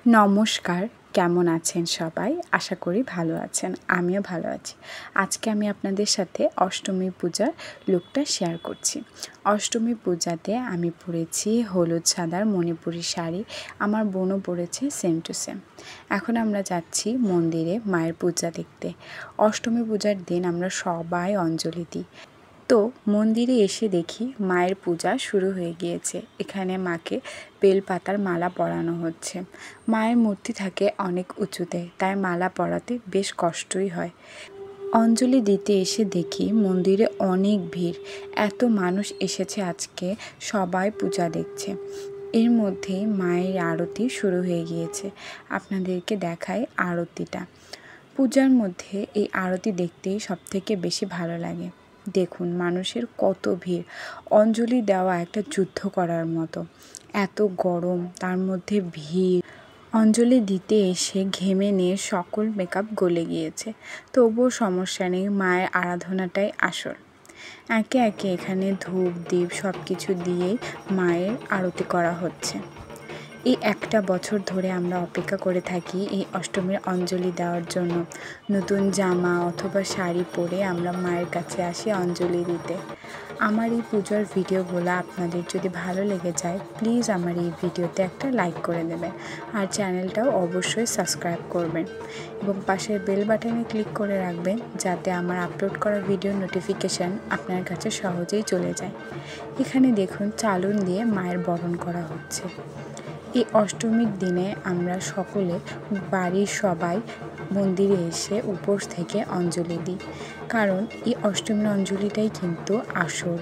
नमस्कार কেমন আছেন সবাই আশা করি ভালো আছেন আমিও ভালো আছি আজকে আমি আপনাদের সাথে অষ্টমী পূজার লুকটা শেয়ার করছি অষ্টমী পূজাতে আমি পরেছি হলুদ সাদার মণিপুরি শাড়ি আমার বোনও পরেছে সেম টু সেম এখন আমরা যাচ্ছি মন্দিরে মায়ের পূজা দেখতে অষ্টমী পূজার দিন আমরা সবাই অঞ্জলি দিই তো মন্দিরে এসে দেখি মায়ের পূজা শুরু হয়ে গিয়েছে এখানে মাকে বেলপাতার মালা পরানো হচ্ছে মায়ের মূর্তি থাকে অনেক উঁচুতে তাই মালা পরাতে বেশ কষ্টই হয় অঞ্জলি দিতে এসে দেখি মন্দিরে অনেক ভিড় এত মানুষ এসেছে আজকে সবাই পূজা দেখছে এর মধ্যেই মায়ের আরতি শুরু হয়ে গিয়েছে আপনাদেরকে দেখাই আরতিটা পূজার মধ্যে এই আরতি দেখতেই সবথেকে বেশি ভালো লাগে দেখুন মানুষের কত ভিড় অঞ্জলি দেওয়া একটা যুদ্ধ করার মতো এত গরম তার মধ্যে ভিড় অঞ্জলি দিতে এসে ঘেমে নিয়ে সকল মেকআপ গলে গিয়েছে তবুও সমস্যা নেই মায়ের আরাধনাটাই আসল একে একে এখানে ধূপ দীপ সব কিছু দিয়েই মায়ের আরতি করা হচ্ছে এই একটা বছর ধরে আমরা অপেক্ষা করে থাকি এই অষ্টমীর অঞ্জলি দেওয়ার জন্য নতুন জামা অথবা শাড়ি পরে আমরা মায়ের কাছে আসি অঞ্জলি দিতে আমার এই পুজোর ভিডিওগুলো আপনাদের যদি ভালো লেগে যায় প্লিজ আমার এই ভিডিওতে একটা লাইক করে দেবেন আর চ্যানেলটাও অবশ্যই সাবস্ক্রাইব করবেন এবং পাশের বেল বাটনে ক্লিক করে রাখবেন যাতে আমার আপলোড করা ভিডিওর নোটিফিকেশান আপনার কাছে সহজেই চলে যায় এখানে দেখুন চালুন দিয়ে মায়ের বরণ করা হচ্ছে এই অষ্টমীর দিনে আমরা সকলে বাড়ির সবাই মন্দিরে এসে উপোস থেকে অঞ্জলি দিই কারণ এই অষ্টমীর অঞ্জলিটাই কিন্তু আসল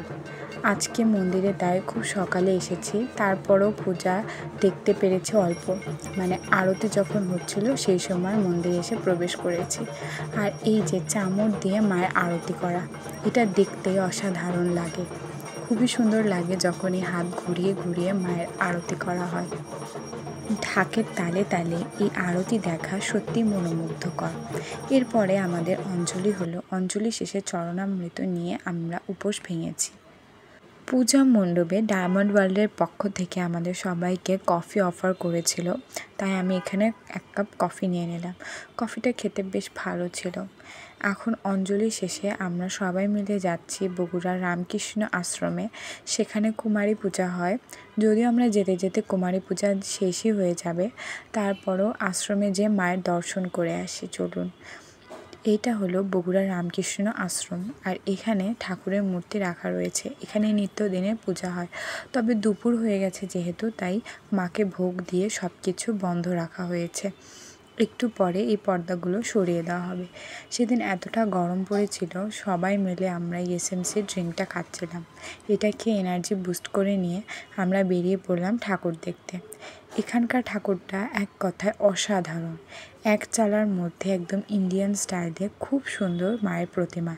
আজকে মন্দিরে তাই খুব সকালে এসেছি তারপরও পূজা দেখতে পেরেছি অল্প মানে আরতি যখন হচ্ছিল সেই সময় মন্দিরে এসে প্রবেশ করেছি আর এই যে চামর দিয়ে মায়ের আরতি করা এটা দেখতে অসাধারণ লাগে খুবই সুন্দর লাগে যখন এই হাত ঘুরিয়ে ঘুরিয়ে মায়ের আরতি করা হয় ঢাকের তালে তালে এই আরতি দেখা সত্যি মনোমুগ্ধকর এরপরে আমাদের অঞ্জলি হলো অঞ্জলি শেষে চরণামৃত নিয়ে আমরা উপোস ভেঙেছি পূজা মণ্ডপে ডায়মন্ড ওয়ার্ল্ডের পক্ষ থেকে আমাদের সবাইকে কফি অফার করেছিল তাই আমি এখানে এক কাপ কফি নিয়ে নিলাম কফিটা খেতে বেশ ভালো ছিল এখন অঞ্জলি শেষে আমরা সবাই মিলে যাচ্ছি বগুড়ার রামকৃষ্ণ আশ্রমে সেখানে কুমারী পূজা হয় যদিও আমরা যেতে যেতে কুমারী পূজা শেষই হয়ে যাবে তারপরও আশ্রমে যে মায়ের দর্শন করে আসি চলুন এইটা হলো বগুড়ার রামকৃষ্ণ আশ্রম আর এখানে ঠাকুরের মূর্তি রাখা রয়েছে এখানে নিত্যদিনের পূজা হয় তবে দুপুর হয়ে গেছে যেহেতু তাই মাকে ভোগ দিয়ে সব কিছু বন্ধ রাখা হয়েছে একটু পরে এই পর্দাগুলো সরিয়ে দেওয়া হবে সেদিন এতটা গরম পড়েছিল সবাই মিলে আমরা এসএমসি ড্রিঙ্কটা খাচ্ছিলাম এটা খেয়ে এনার্জি বুস্ট করে নিয়ে আমরা বেরিয়ে পড়লাম ঠাকুর দেখতে এখানকার ঠাকুরটা এক কথায় অসাধারণ এক চালার মধ্যে একদম ইন্ডিয়ান স্টাইলে খুব সুন্দর মায়ের প্রতিমা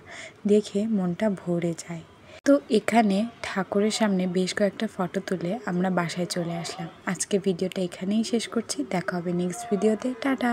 দেখে মনটা ভরে যায় তো এখানে ঠাকুরের সামনে বেশ কয়েকটা ফটো তুলে আমরা বাসায় চলে আসলাম আজকে ভিডিওটা এখানেই শেষ করছি দেখা হবে নেক্সট ভিডিওতে টাটা